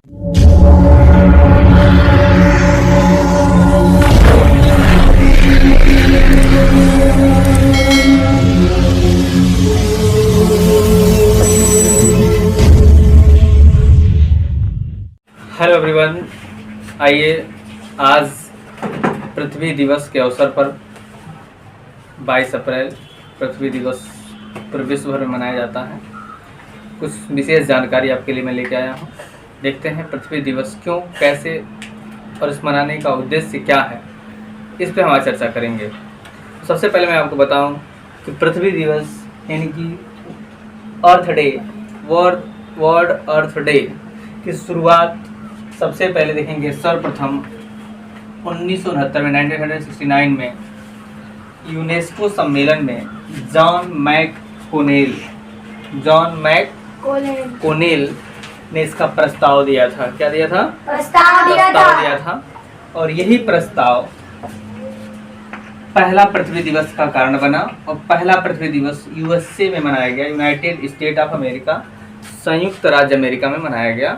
Hello everyone, आइए आज पृथ्वी दिवस के अवसर पर 22 अप्रैल पृथ्वी दिवस पूरे विश्व भर में मनाया जाता है। कुछ विशेष जानकारी आपके लिए मैं लेके आया हूँ। देखते हैं पृथ्वी दिवस क्यों, कैसे और इस मनाने का उद्देश्य क्या है, इस पर हम आज चर्चा करेंगे। तो सबसे पहले मैं आपको बताऊँ कि पृथ्वी दिवस यानी कि अर्थ डे, वर्ल्ड अर्थ डे की शुरुआत सबसे पहले देखेंगे सर्वप्रथम 1969 में 1969 में यूनेस्को सम्मेलन में जॉन मैककोनेल ने इसका प्रस्ताव दिया था। क्या दिया था? प्रस्ताव दिया था। और यही प्रस्ताव पहला पृथ्वी दिवस का कारण बना और पहला पृथ्वी दिवस यूएसए में मनाया गया, यूनाइटेड स्टेट ऑफ अमेरिका, संयुक्त राज्य अमेरिका में मनाया गया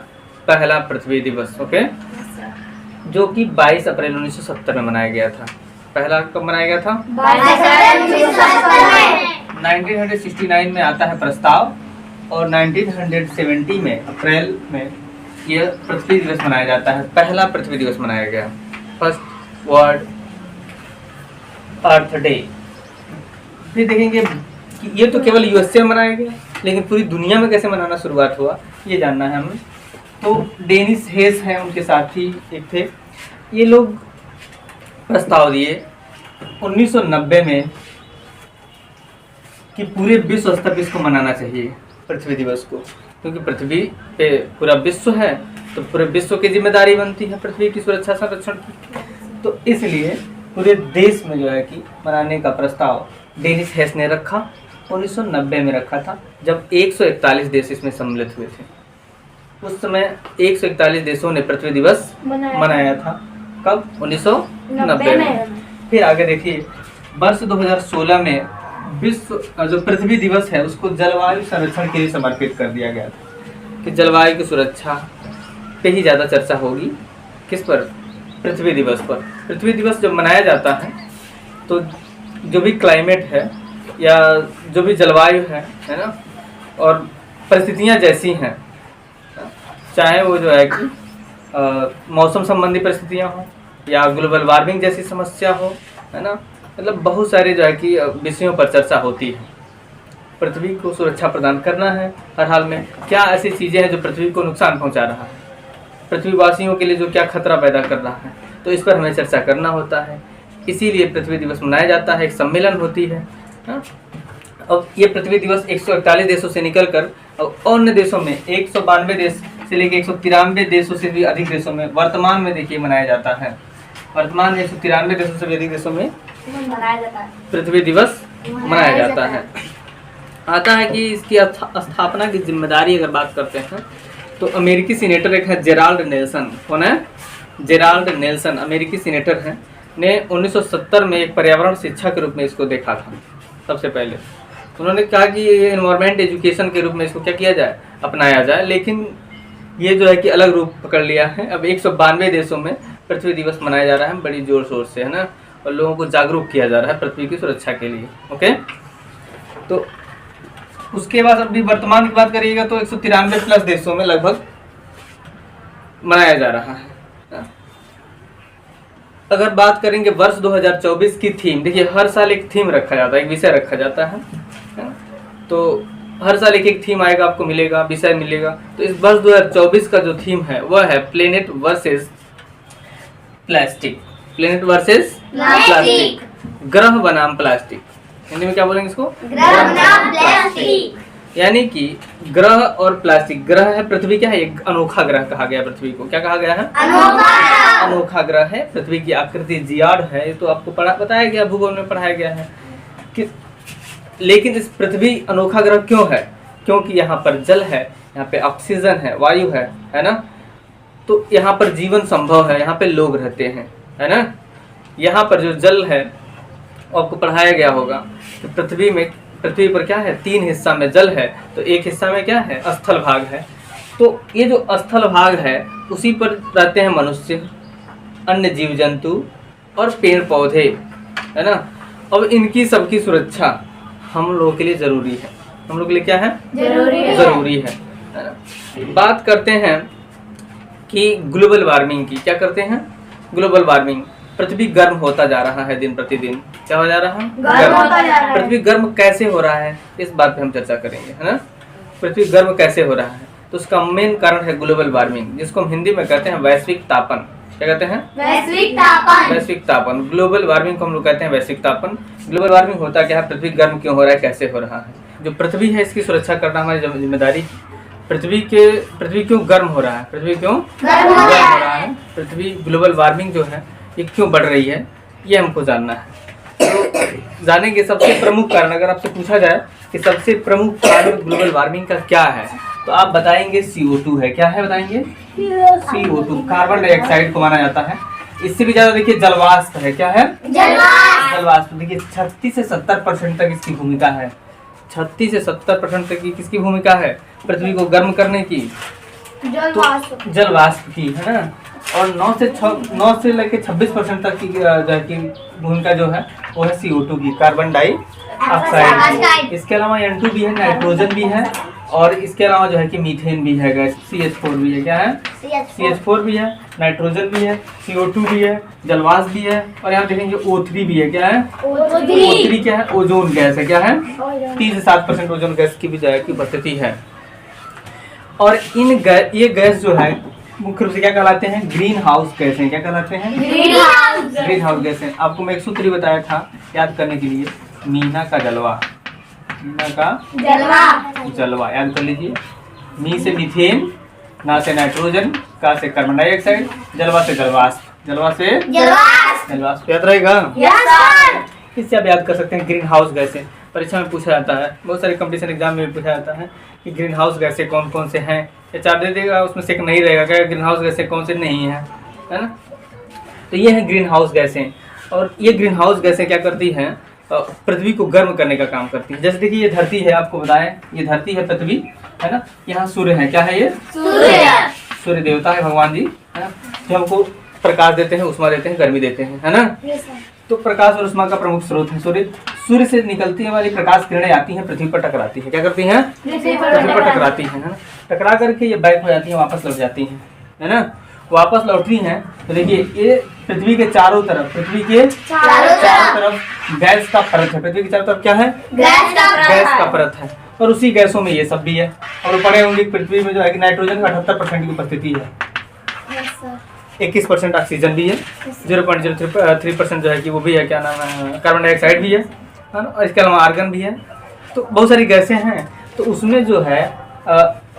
पहला पृथ्वी दिवस। ओके, जो कि 22 अप्रैल 1970 में मनाया गया था। पहला कब मनाया गया था? 1969 में आता है प्रस्ताव और 1970 में अप्रैल में यह पृथ्वी दिवस मनाया जाता है। पहला पृथ्वी दिवस मनाया गया, फर्स्ट वर्ल्ड अर्थ डे। फिर देखेंगे कि ये तो केवल यूएसए में मनाया गया, लेकिन पूरी दुनिया में कैसे मनाना शुरुआत हुआ ये जानना है हमें। तो डेनिस हेस हैं, उनके साथी एक थे, ये लोग प्रस्ताव दिए 1990 में कि पूरे विश्व स्तर पर इसको मनाना चाहिए पृथ्वी दिवस को, क्योंकि पृथ्वी पे पूरा विश्व है तो पूरे विश्व की जिम्मेदारी बनती है पृथ्वी की सुरक्षा संरक्षण की। तो इसलिए पूरे देश में जो है कि मनाने का प्रस्ताव डेनिस हेस ने रखा। 1990 में रखा था, जब 141 देश इसमें सम्मिलित हुए थे। उस समय 141 देशों ने पृथ्वी दिवस मनाया था। कब? 1990 में। फिर आगे देखिए, वर्ष 2016 में विश्व जो पृथ्वी दिवस है उसको जलवायु संरक्षण के लिए समर्पित कर दिया गया था कि जलवायु की सुरक्षा पे ही ज़्यादा चर्चा होगी। किस पर? पृथ्वी दिवस पर। पृथ्वी दिवस जब मनाया जाता है तो जो भी क्लाइमेट है या जो भी जलवायु है ना, और परिस्थितियाँ जैसी हैं, चाहे वो जो है कि मौसम संबंधी परिस्थितियाँ हों या ग्लोबल वार्मिंग जैसी समस्या हो, है ना, मतलब बहुत सारे जो है कि विषयों पर चर्चा होती है। पृथ्वी को सुरक्षा प्रदान करना है हर हाल में। क्या ऐसी चीज़ें हैं जो पृथ्वी को नुकसान पहुंचा रहा है, पृथ्वीवासियों के लिए जो क्या खतरा पैदा कर रहा है, तो इस पर हमें चर्चा करना होता है। इसीलिए पृथ्वी दिवस मनाया जाता है, एक सम्मेलन होती है। अब ये पृथ्वी दिवस 141 देशों से निकल कर अन्य देशों में 192 देश से लेकर 193 देशों से भी अधिक देशों में वर्तमान में देखिए मनाया जाता है। वर्तमान में 193 देशों से भी अधिक देशों में पृथ्वी दिवस मनाया जाता है। आता है कि इसकी स्थापना की जिम्मेदारी अगर बात करते हैं तो अमेरिकी सीनेटर एक है जेराल्ड नेल्सन। कौन है? जेराल्ड नेल्सन अमेरिकी सीनेटर हैं, ने 1970 में एक पर्यावरण शिक्षा के रूप में इसको देखा था। सबसे पहले उन्होंने कहा कि एनवायरमेंट एजुकेशन के रूप में इसको क्या किया जाए, अपनाया जाए। लेकिन ये जो है कि अलग रूप पकड़ लिया है। अब 192 देशों में पृथ्वी दिवस मनाया जा रहा है बड़ी जोर शोर से, है ना, और लोगों को जागरूक किया जा रहा है पृथ्वी की सुरक्षा के लिए। ओके, तो उसके बाद अभी वर्तमान की बात करिएगा तो 193 प्लस देशों में लगभग मनाया जा रहा है। अगर बात करेंगे वर्ष 2024 की थीम, देखिए हर साल एक थीम रखा जाता है, एक विषय रखा जाता है। तो हर साल एक थीम आएगा, आपको मिलेगा, विषय मिलेगा। तो इस वर्ष 2024 का जो थीम है वह है planet versus plastic. Planet versus plastic, ग्रह बनाम प्लास्टिक। हिंदी में क्या बोलेंगे इसको? ग्रह बनाम प्लास्टिक। यानी कि ग्रह और प्लास्टिक। ग्रह है पृथ्वी, क्या है? एक अनोखा ग्रह कहा गया पृथ्वी को। क्या कहा गया है? अनोखा ग्रह है। पृथ्वी की आकृति जियाड है, ये तो आपको बताया गया, भूगोल में पढ़ाया गया है कि। लेकिन इस पृथ्वी अनोखा ग्रह क्यों है? क्योंकि यहाँ पर जल है, यहाँ पे ऑक्सीजन है, वायु है ना, तो यहाँ पर जीवन संभव है, यहाँ पे लोग रहते हैं, है ना। यहाँ पर जो जल है आपको पढ़ाया गया होगा कि पृथ्वी पर क्या है, 3 हिस्सा में जल है, तो एक हिस्सा में क्या है, स्थल भाग है, तो ये जो स्थल भाग है उसी पर रहते हैं मनुष्य, अन्य जीव जंतु और पेड़ पौधे, है ना। अब इनकी सबकी सुरक्षा हम लोगों के लिए जरूरी है। हम लोग के लिए क्या है? जरूरी है ना। बात करते हैं कि ग्लोबल वार्मिंग की। क्या करते हैं? Global warming. पृथ्वी गर्म होता जा रहा है दिन प्रतिदिन। क्या हो जा रहा है? गर्म। पृथ्वी गर्म कैसे हो रहा है, इस बात पे हम चर्चा करेंगे, है ना। पृथ्वी गर्म कैसे हो रहा है, तो उसका मेन कारण है ग्लोबल वार्मिंग, जिसको हम हिंदी में कहते हैं वैश्विक तापन। क्या कहते हैं? वैश्विक तापन। ग्लोबल वार्मिंग को हम लोग कहते हैं वैश्विक तापन। ग्लोबल वार्मिंग होता क्या है? पृथ्वी गर्म क्यों हो रहा है, कैसे हो रहा है। जो पृथ्वी है इसकी सुरक्षा करना हमारी जिम्मेदारी। पृथ्वी क्यों गर्म हो रहा है, पृथ्वी क्यों गर्म हो रहा है, पृथ्वी ग्लोबल वार्मिंग जो है ये क्यों बढ़ रही है, ये हमको जानना है। तो जानेंगे सबसे प्रमुख कारण। अगर आपसे पूछा जाए कि सबसे प्रमुख कारण ग्लोबल वार्मिंग का क्या है, तो आप बताएंगे CO2 है। क्या है बताएंगे? CO2, कार्बन डाइऑक्साइड को माना जाता है। इससे भी ज्यादा देखिए जलवाष्प है। क्या है? जलवाष्प। देखिए 36 से 70% तक इसकी भूमिका है। 36 से 70% तक की किसकी भूमिका है पृथ्वी को गर्म करने की? तो जलवाष्प की, है ना। और 9 से लेकर 26% तक की भूमिका जो है वो है CO2 की, कार्बन डाइऑक्साइड। इसके अलावा N2 भी है, नाइट्रोजन भी है, और इसके अलावा जो है कि मीथेन भी है, गैस CH4 भी है। क्या है? CH4 भी है, नाइट्रोजन भी है, CO2 भी है, जलवाष्प भी है, और यहाँ देखेंगे O3 भी है। क्या है? O3 क्या है? ओजोन गैस है। क्या है? 3 से 7% ओजोन गैस की भी जो है की उपस्थिति है। और ये गैस जो है मुख्य रूप से क्या कहलाते हैं? ग्रीन हाउस गैस हैं। क्या कहलाते हैं? ग्रीन हाउस गैस हैं। आपको मैं एक सूत्र बताया था याद करने के लिए, मीना का जलवा। मीना का जलवा याद कर लीजिए। मी से मीथेन, ना से नाइट्रोजन, का से कार्बन डाइऑक्साइड, जलवा से जलवाष्प, जलवा से जलवाष्प। याद रहेगा? इससे आप याद कर सकते हैं ग्रीन हाउस गैसें। परीक्षा में पूछा जाता है, बहुत सारे कंपटीशन एग्जाम में भी पूछा जाता है कि ग्रीन हाउस गैसें कौन कौन से हैं। या 4 दे देगा, उसमें से एक नहीं रहेगा क्या ग्रीन हाउस गैसें कौन से नहीं है, है ना। तो ये है ग्रीन हाउस गैसें। और ये ग्रीन हाउस गैसें क्या करती हैं? पृथ्वी को गर्म करने का काम करती है। जैसे देखिए ये धरती है, आपको बताएं ये धरती है पृथ्वी, है ना। यहाँ सूर्य है। क्या है ये? सूर्य देवता है, भगवान जी, है ना, जो हमको प्रकाश देते हैं, उष्मा देते हैं, गर्मी देते हैं, है ना। तो प्रकाश और उष्मा का प्रमुख स्रोत है सूर्य। सूर्य से निकलती वाली प्रकाश किरणें आती हैं, पृथ्वी पर टकराती है। क्या करती हैं? पृथ्वी पर टकराती हैं, है ना। टकरा करके ये बैक हो जाती हैं, वापस लौट जाती हैं, है ना। वापस लौटती हैं तो देखिए ये पृथ्वी के चारों तरफ, पृथ्वी के चारों तरफ गैस का परत है। पृथ्वी के चारों तरफ क्या है? गैस का परत है। और उसी गैसों में ये सब भी है। और पढ़े होंगे पृथ्वी में जो है कि नाइट्रोजन का 78% की उपस्थिति है, 21% ऑक्सीजन भी है, 0.03% जो है कि वो भी है, क्या नाम है, कार्बन डाइऑक्साइड भी है, और इसके अलावा आर्गन भी है। तो बहुत सारी गैसें हैं। तो उसमें जो है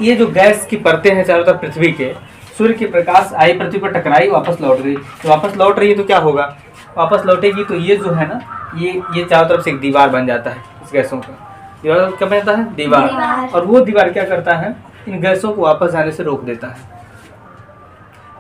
ये जो गैस की परतें हैं चारों तरफ पृथ्वी के, सूर्य की प्रकाश आई, पृथ्वी पर टकराई, वापस लौट गई। तो वापस लौट रही है तो क्या होगा? वापस लौटेगी तो ये जो है ना, ये चारों तरफ से एक दीवार बन जाता है इस गैसों का। दीवार क्या बनता है? दीवार। और वो दीवार क्या करता है? इन गैसों को वापस आने से रोक देता है।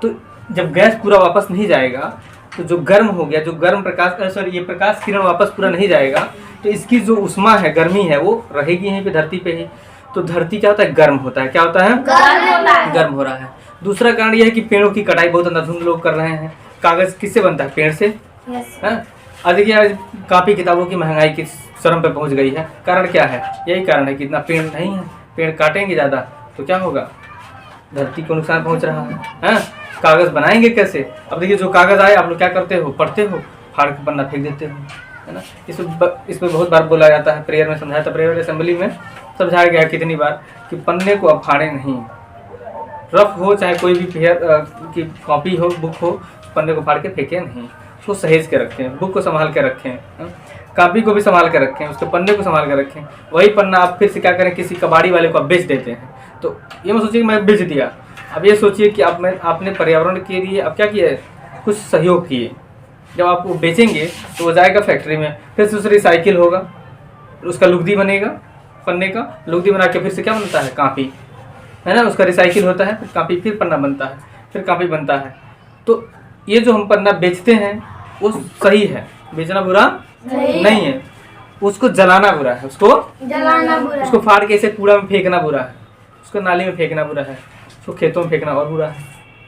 तो जब गैस पूरा वापस नहीं जाएगा तो जो गर्म हो गया, जो गर्म प्रकाश ये प्रकाश किरण वापस पूरा नहीं जाएगा, तो इसकी जो उष्मा है, गर्मी है, वो रहेगी यहीं पे धरती पे ही। तो धरती क्या होता है? गर्म होता है। क्या होता है? गर्म हो रहा है। दूसरा कारण यह है कि पेड़ों की कटाई बहुत अंधाधुंध लोग कर रहे हैं। कागज किससे बनता है? पेड़ से। देखिए आज कापी किताबों की महंगाई की चरम पे पहुंच गई है। कारण क्या है? यही कारण है कि इतना पेड़ नहीं है। पेड़ काटेंगे ज्यादा तो क्या होगा? धरती को नुकसान पहुंच रहा है। कागज बनाएंगे कैसे? अब देखिए जो कागज आए आप लोग क्या करते हो? पढ़ते हो, फाड़ के पन्ना फेंक देते हो, है ना। इसमें बहुत बार बोला जाता है, प्रेयर में समझाया था, प्रेयर असेंबली में समझाया गया कितनी बार कि पन्ने को अब फाड़े नहीं। रफ हो चाहे कोई भी पेयर की कॉपी हो, बुक हो, पन्ने को फाड़ के फेंके नहीं, उसको सहेज के रखें, बुक को संभाल के रखें, कॉपी को भी संभाल के रखें, उसके पन्ने को संभाल के रखें। वही पन्ना आप फिर से क्या करें? किसी कबाड़ी वाले को आप बेच देते हैं। तो ये मत सोचिए कि मैं बेच दिया। अब ये सोचिए कि आपने पर्यावरण के लिए अब क्या किया है? कुछ सहयोग किए। जब आप वो बेचेंगे तो वो जाएगा फैक्ट्री में, फिर से उसे रिसाइकिल होगा, उसका लुगदी बनेगा, पन्ने का लुगदी बना के फिर से क्या बनता है? कापी, है ना। उसका रिसाइकिल होता है, फिर कापी, फिर पन्ना बनता है, फिर कापी बनता है। तो ये जो हम पन्ना बेचते हैं वो सही है, बेचना बुरा नहीं है। उसको जलाना बुरा है, उसको फाड़ के ऐसे कूड़ा में फेंकना बुरा है, उसको नाली में फेंकना बुरा है। तो खेतों में फेंकना और बुरा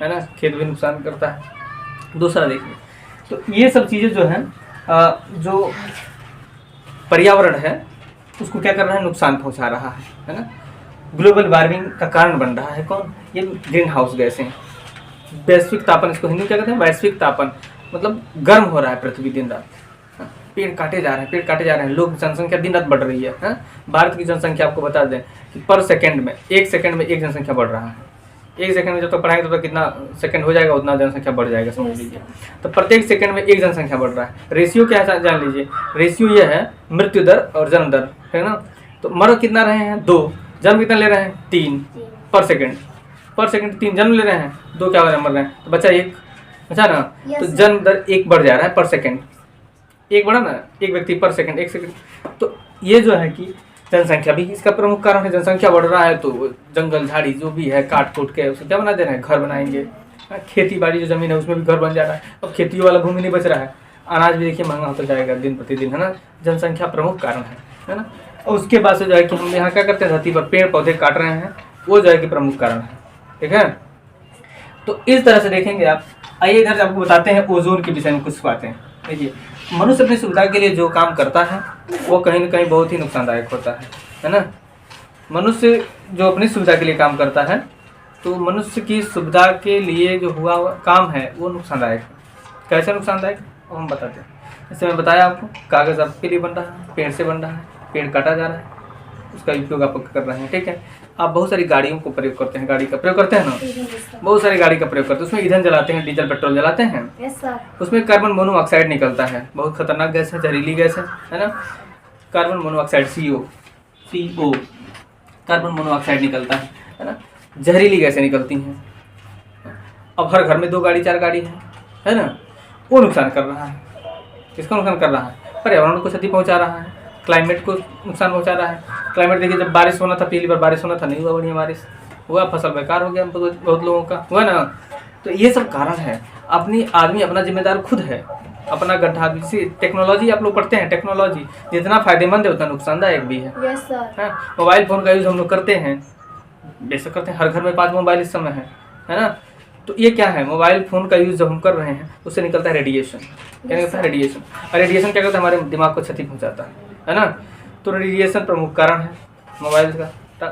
है ना, खेत भी नुकसान करता है। दूसरा देखिए, तो ये सब चीज़ें जो हैं जो पर्यावरण है उसको क्या कर रहा है, नुकसान पहुंचा रहा है ना। ग्लोबल वार्मिंग का कारण बन रहा है कौन, ये ग्रीन हाउस गैसें। वैश्विक तापन, इसको हिंदी में क्या कहते हैं, वैश्विक तापन, मतलब गर्म हो रहा है पृथ्वी दिन रात। पेड़ काटे जा रहे हैं, पेड़ काटे जा रहे हैं, लोग जनसंख्या दिन रात बढ़ रही है। भारत की जनसंख्या आपको बता दें कि पर सेकंड में, 1 सेकंड में एक जनसंख्या बढ़ रहा है। 1 सेकंड में जब तक पढ़ाएंगे तब तक कितना सेकंड हो जाएगा, उतना जनसंख्या बढ़ जाएगा, समझ लीजिए। तो प्रत्येक सेकंड में एक जनसंख्या बढ़ रहा है। रेशियो क्या है जान लीजिए, रेशियो ये है मृत्यु दर और जन्म दर, है ना। तो मर कितना रहे हैं, 2, जन्म कितना ले रहे हैं, 3 पर सेकंड 3 जन्म ले रहे हैं, 2 क्या हो रहा है, मर रहे हैं, तो बचा 1, बचा ना। तो जन्म दर 1 बढ़ जा रहा है पर सेकंड, 1 बढ़ा ना, 1 व्यक्ति पर सेकंड, 1 सेकंड। तो ये जो है कि जनसंख्या भी इसका प्रमुख कारण है। जनसंख्या बढ़ रहा है तो जंगल झाड़ी जो भी है काट कूट के उसे क्या बना दे रहे हैं, घर बनाएंगे। खेती बाड़ी जो जमीन है उसमें भी घर बन जा रहा है। अब खेती वाला भूमि नहीं बच रहा है, अनाज भी देखिए महंगा होता जाएगा दिन प्रतिदिन, है ना। जनसंख्या प्रमुख कारण है ना। और उसके बाद से जो है कि हम यहाँ क्या करते हैं, धरती पर पेड़ पौधे काट रहे हैं, वो जो है कि प्रमुख कारण है, ठीक है। तो इस तरह से देखेंगे आप। आइए इधर आपको बताते हैं ओजोन के विषय में कुछ बातें। देखिए, मनुष्य अपनी सुविधा के लिए जो काम करता है वो कहीं न कहीं बहुत ही नुकसानदायक होता है ना। मनुष्य जो अपनी सुविधा के लिए काम करता है, तो मनुष्य की सुविधा के लिए जो हुआ काम है वो नुकसानदायक है। कैसे नुकसानदायक, वो हम बताते हैं। जैसे मैं बताया आपको, कागज़ आपके लिए बन रहा है, पेड़ से बन रहा है, पेड़ काटा जा रहा है, उसका उपयोग आप कर रहे हैं, ठीक है। आप बहुत सारी गाड़ियों को प्रयोग करते हैं, गाड़ी का प्रयोग करते हैं ना, बहुत सारी गाड़ी का प्रयोग करते हैं, उसमें ईंधन जलाते हैं, डीजल पेट्रोल जलाते हैं, उसमें कार्बन मोनोऑक्साइड निकलता है, बहुत खतरनाक गैस है, जहरीली गैस है ना। Carbon monoxide CO carbon monoxide निकलता है ना, जहरीली गैसें निकलती हैं। अब हर घर में 2 गाड़ी 4 गाड़ी है ना, वो नुकसान कर रहा है। किसको नुकसान कर रहा है, पर्यावरण को क्षति पहुंचा रहा है, क्लाइमेट को नुकसान पहुंचा रहा है। क्लाइमेट देखिए, जब बारिश होना था, पहली बार बारिश होना था, नहीं हुआ बढ़िया बारिश, हुआ फसल बेकार हो गया बहुत लोगों का, हुआ ना। तो ये सब कारण है। आदमी अपना जिम्मेदार खुद है, अपना गड्ढा। टेक्नोलॉजी आप लोग पढ़ते हैं, टेक्नोलॉजी जितना फायदेमंद है उतना नुकसानदायक भी है। मोबाइल फ़ोन का यूज़ हम लोग करते हैं, बेशक करते हैं, हर घर में 5 मोबाइल इस समय है ना। तो ये क्या है, मोबाइल फ़ोन का यूज़ जब हम कर रहे हैं उससे निकलता है रेडिएशन। क्या निकलता है, रेडिएशन। और रेडिएशन क्या करता है, हमारे दिमाग को क्षति पहुँचाता है ना। तो रेडिएशन प्रमुख कारण है मोबाइल का।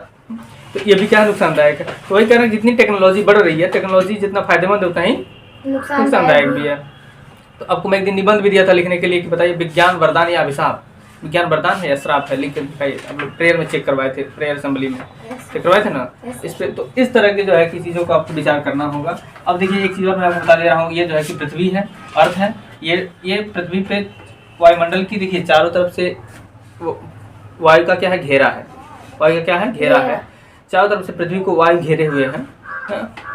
तो ये भी क्या है, नुकसानदायक है। तो वही कारण, जितनी टेक्नोलॉजी बढ़ रही है, टेक्नोलॉजी जितना फायदेमंद होता है नुकसानदायक भी है। तो आपको मैं एक दिन निबंध भी दिया था लिखने के लिए कि बताइए विज्ञान वरदान या अभिशाप, विज्ञान वरदान है या श्राप है, लिख कर दिखाइए। हम लोग प्रेयर में चेक करवाए थे, प्रेयर असेंबली में चेक करवाए थे ना इस पे। तो इस तरह के जो है कि चीज़ों को आपको विचार करना होगा। अब देखिए, एक चीज़ और मैं आपको बता दे रहा हूँ, ये जो है कि पृथ्वी है, अर्थ है, ये पृथ्वी पे वायुमंडल की देखिए चारों तरफ से वायु का क्या है, घेरा है। वायु का क्या है, घेरा है। चारों तरफ से पृथ्वी को वायु घेरे हुए हैं।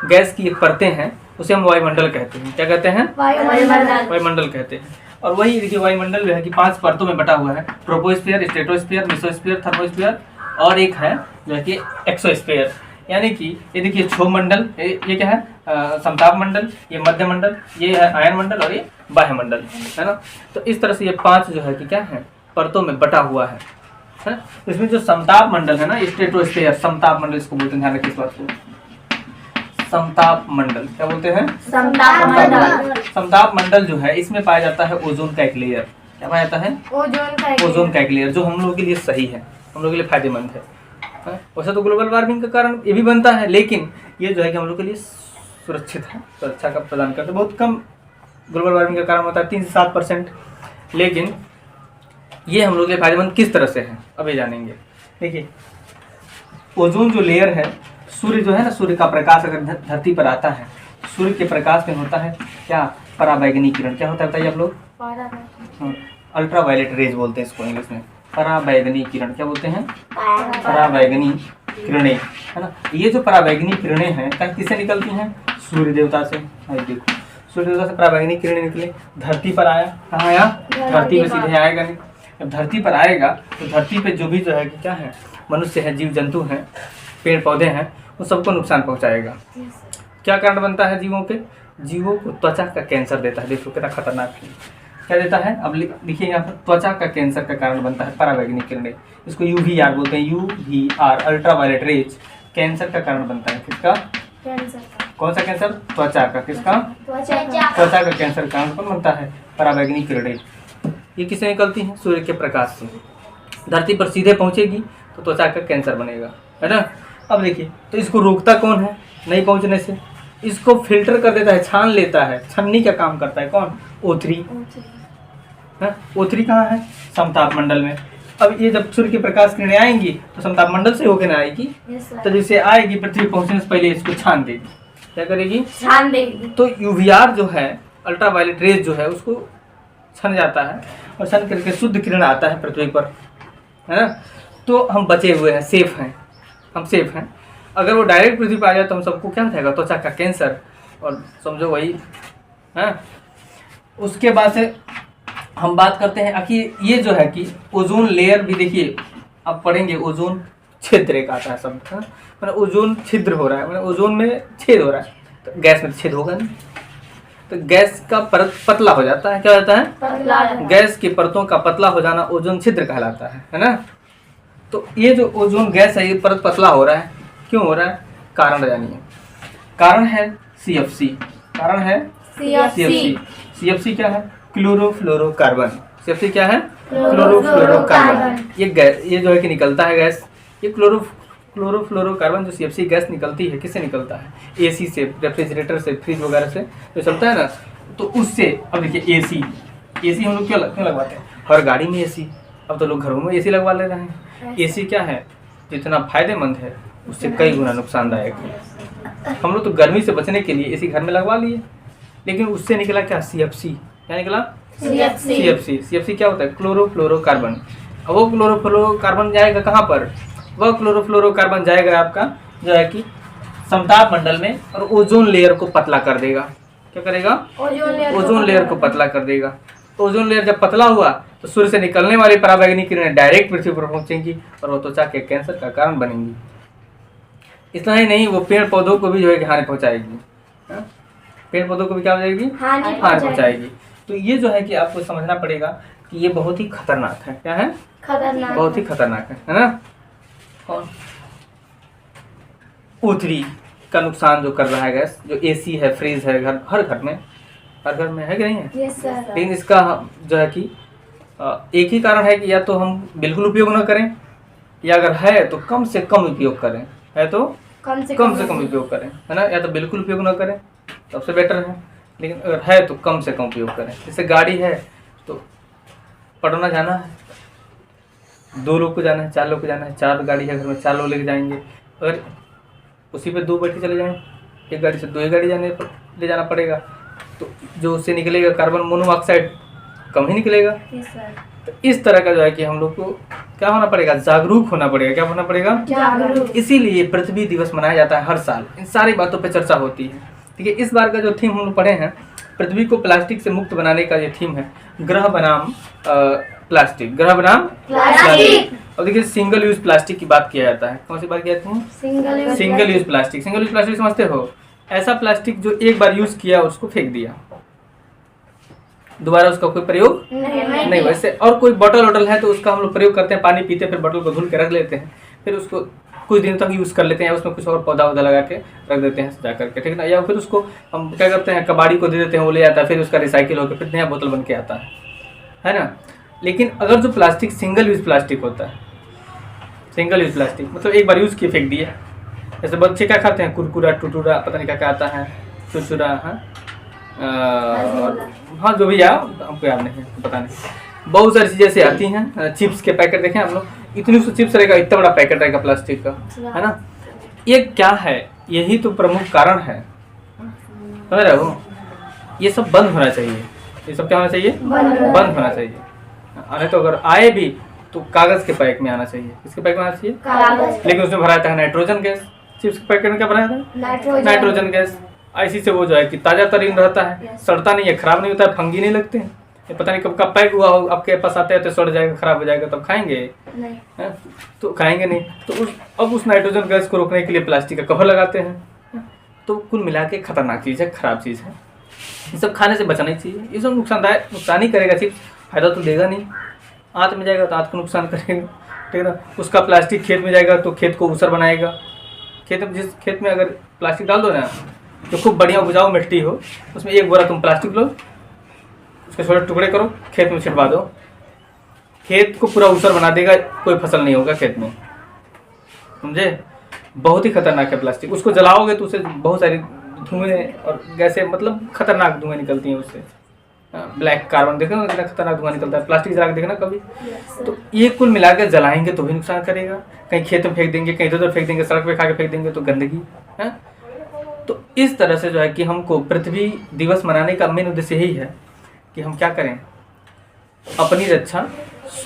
गैस की एक परतें हैं, उसे हम वायुमंडल कहते हैं। क्या कहते हैं, वायुमंडल कहते हैं। और वही देखिए, वायुमंडल जो है कि 5 परतों में बटा हुआ है, ट्रोपोस्फीयर, स्ट्रेटोस्फीयर, मेसोस्फीयर, थर्मोस्फीयर और एक है जो है कि एक्सोस्फीयर। यानी कि ये देखिए क्षोभमंडल, ये क्या है, समताप मंडल, ये मध्य मंडल, ये है आयन मंडल और ये बाह्य मंडल, है ना। तो इस तरह से ये 5 जो है कि क्या है, परतों में बटा हुआ है। इसमें जो समताप मंडल है ना, स्ट्रेटोस्फीयर, समताप मंडल इसको बोलते हैं, ध्यान रखिए इस बात को। समताप मंडल क्या बोलते हैं, समताप मंडल जो है, इसमें पाया जाता है ओजोन का एक लेयर। क्या पाया जाता है, ओजोन का एक लेयर, जो हम लोगों के लिए सही है, हम लोगों के लिए फायदेमंद है। वैसे तो ग्लोबल वार्मिंग का कारण ये भी बनता है, लेकिन ये जो है कि हम लोग के लिए सुरक्षित है, सुरक्षा का प्रदान करते हैं। बहुत कम ग्लोबल वार्मिंग का कारण होता है, 3 से 7%, लेकिन ये हम लोग के लिए फायदेमंद किस तरह से है, अभी जानेंगे। देखिए, ओजोन जो लेयर है, सूर्य जो है ना, सूर्य का प्रकाश अगर धरती पर आता है, सूर्य के प्रकाश में होता है क्या, पराबैंगनी किरण। क्या होता है बताइए आप लोग, अल्ट्रा वायलेट रेज बोलते हैं इसको इंग्लिश में, पराबैंगनी किरण। क्या बोलते हैं, पराबैंगनी किरणें, है ना। ये जो पराबैंगनी किरणें हैं किससे निकलती हैं, सूर्य देवता से। देखो, सूर्य देवता से पराबैंगनी किरणें निकली, धरती पर आया, कहाँ आया, धरती पे सीधे आएगा नहीं। जब धरती पर आएगा तो धरती पे जो भी जो है क्या है, मनुष्य है, जीव जंतु हैं, पेड़ पौधे हैं, वो सबको नुकसान पहुंचाएगा। क्या कारण बनता है जीवों के, जीवों को त्वचा का कैंसर देता है। देखो कितना खतरनाक है, क्या देता है, अब लिखिए यहाँ पर, त्वचा का कैंसर का कारण बनता है पराबैंगनी किरणें। इसको UVR बोलते हैं, UVR ultraviolet rays cancer का कारण बनता है। किसका, कैंसर का। कौन सा कैंसर? त्वचा का। किसका? त्वचा का कैंसर कारण कौन बनता है? पराबैंगनी किरणें। ये किससे निकलती हैं? सूर्य के प्रकाश से। धरती पर सीधे पहुंचेगी तो त्वचा का कैंसर बनेगा, है ना। अब देखिए, तो इसको रोकता कौन है नहीं पहुंचने से? इसको फिल्टर कर देता है, छान लेता है, छन्नी का काम करता है कौन? O3। O3 कहाँ है? समताप मंडल में। अब ये जब सूर्य के प्रकाश किरणें आएंगी तो समताप मंडल से होकर ना आएगी, तो जैसे आएगी पृथ्वी पहुंचने से पहले इसको छान देगी। क्या करेगी? छान देगी। तो UVR जो है, अल्ट्रावायलेट रेज जो है, उसको छन जाता है और छन करके शुद्ध किरण आता है पृथ्वी पर, है ना। तो हम बचे हुए हैं, सेफ हैं, हम सेफ हैं। अगर वो डायरेक्ट पृथ्वी पर आ जाए तो हम सबको क्या जाएगा? त्वचा का कैंसर, और समझो वही है। उसके बाद से हम बात करते हैं कि ये जो है कि ओजोन लेयर भी देखिए, अब पढ़ेंगे ओजोन छिद्र एक आता है शब्द, है। मतलब ओजोन छिद्र हो रहा है, मतलब ओजोन में छेद हो रहा है, तो गैस में छेद होगा नहीं, तो गैस का परत पतला हो जाता है। क्या होता है? पतला। गैस की परतों का पतला हो जाना ओजोन छिद्र कहलाता है ना। तो ये जो ओजोन गैस है, ये परत पतला हो रहा है, क्यों हो रहा है? कारण जानिए। कारण है CFC। कारण है CFC। CFC क्या है? क्लोरोफ्लोरोकार्बन। CFC क्या है? क्लोरोफ्लोरोकार्बन। ये गैस, ये जो है कि निकलता है गैस, ये क्लोरोफ्लोरोकार्बन जो CFC गैस निकलती है, किससे निकलता है? AC से, रेफ्रिजरेटर से, फ्रिज वगैरह से जो चलता है ना, तो उससे। अब देखिए AC हम लोग क्यों लगवाते हैं? हर गाड़ी में AC, अब तो लोग घरों में AC लगवा ले रहे हैं। AC क्या है? जितना फायदेमंद है उससे कई गुना नुकसानदायक है। हम लोग तो गर्मी से बचने के लिए AC घर में लगवा लिए, लेकिन उससे निकला क्या? CFC। क्या निकला? CFC क्या होता है? क्लोरोफ्लोरोकार्बन। अब वो क्लोरोफ्लोरोकार्बन जाएगा कहाँ पर? वह क्लोरोफ्लोरोकार्बन जाएगा आपका जो है कि समताप मंडल में, और ओजोन लेयर को पतला कर देगा। क्या करेगा? ओजोन लेयर को पतला कर देगा। ओजोन लेयर जब पतला हुआ तो सूर्य से निकलने वाली पराबैंगनी किरणें डायरेक्ट पृथ्वी पर पहुंचेंगी और वो त्वचा के कैंसर का कारण बनेंगी। इतना ही नहीं, वो पेड़ पौधों को भी जो है कि हानि पहुंचाएगी। पेड़ पौधों को भी क्या हो जाएगी? हानि पहुंचाएगी। तो ये जो है कि आपको समझना पड़ेगा कि ये बहुत ही खतरनाक है। क्या है? खतरनाक। बहुत ही खतरनाक है ना। और O3 का नुकसान जो कर रहा है गैस, जो AC है, फ्रिज है, हर घर में है कि नहीं है? लेकिन इसका जो है कि एक ही कारण है कि या तो हम बिल्कुल उपयोग ना करें, या अगर है तो कम से कम उपयोग करें, है तो कम से कम उपयोग करें, है ना। या तो बिल्कुल उपयोग ना करें, सबसे बेटर है, लेकिन अगर है तो कम से कम उपयोग करें। जैसे गाड़ी है तो पढ़ना जाना है, 2 लोग को जाना है, 4 लोग को जाना है, 4 गाड़ी है घर में, 4 लोग लेके जाएंगे, अगर उसी पे 2 बैठ के चले जाएं, एक गाड़ी से 2 ही गाड़ी ले जाना पड़ेगा, तो जो उससे निकलेगा कार्बन मोनोऑक्साइड कम ही निकलेगा। तो इस तरह का जो है कि हम लोग को क्या होना पड़ेगा? जागरूक होना पड़ेगा। क्या होना पड़ेगा? जागरूक। इसीलिए पृथ्वी दिवस मनाया जाता है हर साल। इन सारी बातों पे चर्चा होती है। ठीक है, इस बार का जो थीम हम लोग पढ़े हैं, पृथ्वी को प्लास्टिक से मुक्त बनाने का ये थीम है, ग्रह बनाम प्लास्टिक। ग्रह बनाम प्लास्टिक। और देखिए, सिंगल यूज प्लास्टिक की बात किया जाता है। कौन सी बात किया जाती है? Single use plastic. Single use plastic समझते हो? ऐसा प्लास्टिक जो एक बार यूज किया उसको फेंक दिया, दोबारा उसका कोई प्रयोग नहीं। वैसे और कोई बोतल है तो उसका हम लोग प्रयोग करते हैं, पानी पीते, फिर बोतल को धुल के रख लेते हैं, फिर उसको कुछ दिन तक यूज़ कर लेते हैं, उसमें कुछ और पौधा लगा के रख देते हैं सजा करके, ठीक है ना। या फिर उसको हम क्या करते हैं, कबाड़ी को दे देते हैं, वो ले आता है, फिर उसका रिसाइकिल होकर फिर नया बोतल बन के आता है ना। लेकिन अगर जो प्लास्टिक सिंगल यूज प्लास्टिक होता है, सिंगल यूज प्लास्टिक मतलब एक बार यूज़ किए फेंक दिए। जैसे बच्चे क्या खाते हैं? कुरकुरा, टुटुरा, पता नहीं क्या क्या आता है, चुरचुरा, हाँ जो भी हमको याद नहीं है, पता नहीं, बहुत सारी चीज़ें ऐसे आती हैं। चिप्स के पैकेट देखें हम लोग, इतनी सी चिप्स रहेगा, इतना बड़ा पैकेट रहेगा प्लास्टिक का, है ना। ये क्या है? यही तो प्रमुख कारण है, समझ रहे हो? ये सब बंद होना चाहिए। ये सब क्या होना चाहिए? बंद होना चाहिए। अरे तो अगर आए भी तो कागज के पैक में आना चाहिए। किसके पैक में आना चाहिए? कागज। लेकिन उसमें भरा है नाइट्रोजन गैस। चिप्स के पैकेट में क्या भरा था? Nitrogen gas. ऐसी से वो जो है कि ताज़ा तरीन रहता है, सड़ता नहीं है, खराब नहीं होता है, फंगी नहीं लगते हैं। ये पता नहीं कब का पैक हुआ हो, आपके पास आते हैं तो सड़ जाएगा, खराब हो जाएगा, तब खाएंगे नहीं, तो खाएंगे नहीं। तो अब उस नाइट्रोजन गैस को रोकने के लिए प्लास्टिक का कवर लगाते हैं। तो कुल मिला के खतरनाक चीज़ है, खराब चीज़ है। ये सब खाने से बचना ही चाहिए। ये सब नुकसान ही करेगा, सिर्फ फायदा तो देगा नहीं। आंत में जाएगा तो आंत को नुकसान करेगा, ठीक है ना। उसका प्लास्टिक खेत में जाएगा तो खेत को ऊसर बनाएगा, जिस खेत में अगर प्लास्टिक डाल दो ना, जो खूब बढ़िया उपजाऊ मिट्टी हो, उसमें एक बोरा तुम प्लास्टिक लो, उसके छोटे टुकड़े करो, खेत में छिड़वा दो, खेत को पूरा ऊसर बना देगा, कोई फसल नहीं होगा खेत में, समझे। बहुत ही खतरनाक है प्लास्टिक। उसको जलाओगे तो उससे बहुत सारी धुएं और गैसें, मतलब खतरनाक धुएं निकलती हैं उससे। ब्लैक कार्बन देखो ना कितना खतरनाक धुआं निकलता है, प्लास्टिक जला के देखना कभी। तो ये कुल मिलाकर जलाएंगे तो भी नुकसान करेगा, कहीं खेत में फेंक देंगे, कहीं इधर फेंक देंगे, सड़क पे खा के फेंक देंगे तो गंदगी है। तो इस तरह से जो है कि हमको पृथ्वी दिवस मनाने का मेन उद्देश्य यही है कि हम क्या करें, अपनी रक्षा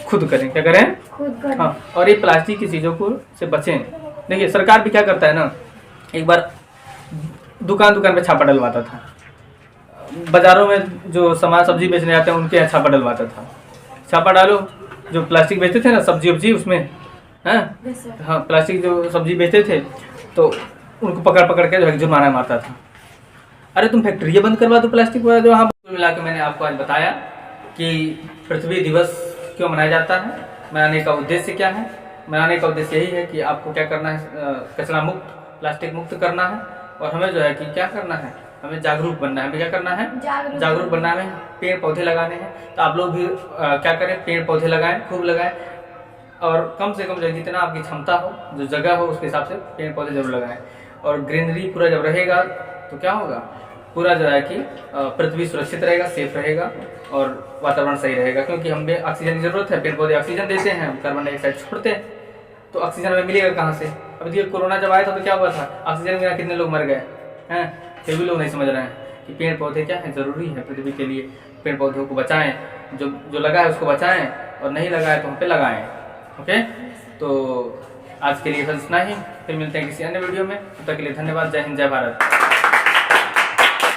खुद करें। क्या करें? खुद कर। हाँ, और ये प्लास्टिक की चीज़ों को से बचें। देखिए सरकार भी क्या करता है ना, एक बार दुकान पे छापा डलवाता था, बाजारों में जो सामान सब्जी बेचने आते हैं उनके यहाँ छापा डलवाता था। छापा डालो, जो प्लास्टिक बेचते थे ना सब्जी वब्जी उसमें, हाँ प्लास्टिक जो सब्जी बेचते थे तो उनको पकड़ के जो है जुर्माना मारता था। अरे तुम फैक्ट्री बंद करवा दो प्लास्टिक वाला। जो हाँ कुल मिला के मैंने आपको आज बताया कि पृथ्वी दिवस क्यों मनाया जाता है, मनाने का उद्देश्य क्या है। मनाने का उद्देश्य यही है कि आपको क्या करना है, कचरा मुक्त, प्लास्टिक मुक्त करना है, और हमें जो है कि क्या करना है, हमें जागरूक बनना है। हमें क्या करना है? जागरूक बनना है। पेड़ पौधे लगाने हैं, तो आप लोग भी क्या करें, पेड़ पौधे लगाएं, खूब लगाएं, और कम से कम जो जितना आपकी क्षमता हो, जो जगह हो उसके हिसाब से पेड़ पौधे जरूर लगाएं। और ग्रीनरी पूरा जब रहेगा तो क्या होगा, पूरा जो है कि पृथ्वी सुरक्षित रहेगा, सेफ रहेगा और वातावरण सही रहेगा। क्योंकि हमें ऑक्सीजन की जरूरत है, पेड़ पौधे ऑक्सीजन देते हैं, हम कार्बन डाइऑक्साइड छोड़ते हैं, तो ऑक्सीजन हमें मिलेगा कहाँ से। अब देखिए कोरोना जब आया था तो क्या हुआ था, ऑक्सीजन बिना कितने लोग मर गए हैं, फिर भी लोग नहीं समझ रहे हैं कि पेड़ पौधे क्या है, जरूरी है पृथ्वी के लिए। पेड़ पौधों को बचाएं, जो लगा है उसको बचाएं, और नहीं लगा है तो हम पे लगाएं। ओके, तो आज के लिए बस इतना ही, फिर मिलते हैं किसी अन्य वीडियो में। तब तक के लिए धन्यवाद। जय हिंद, जय भारत।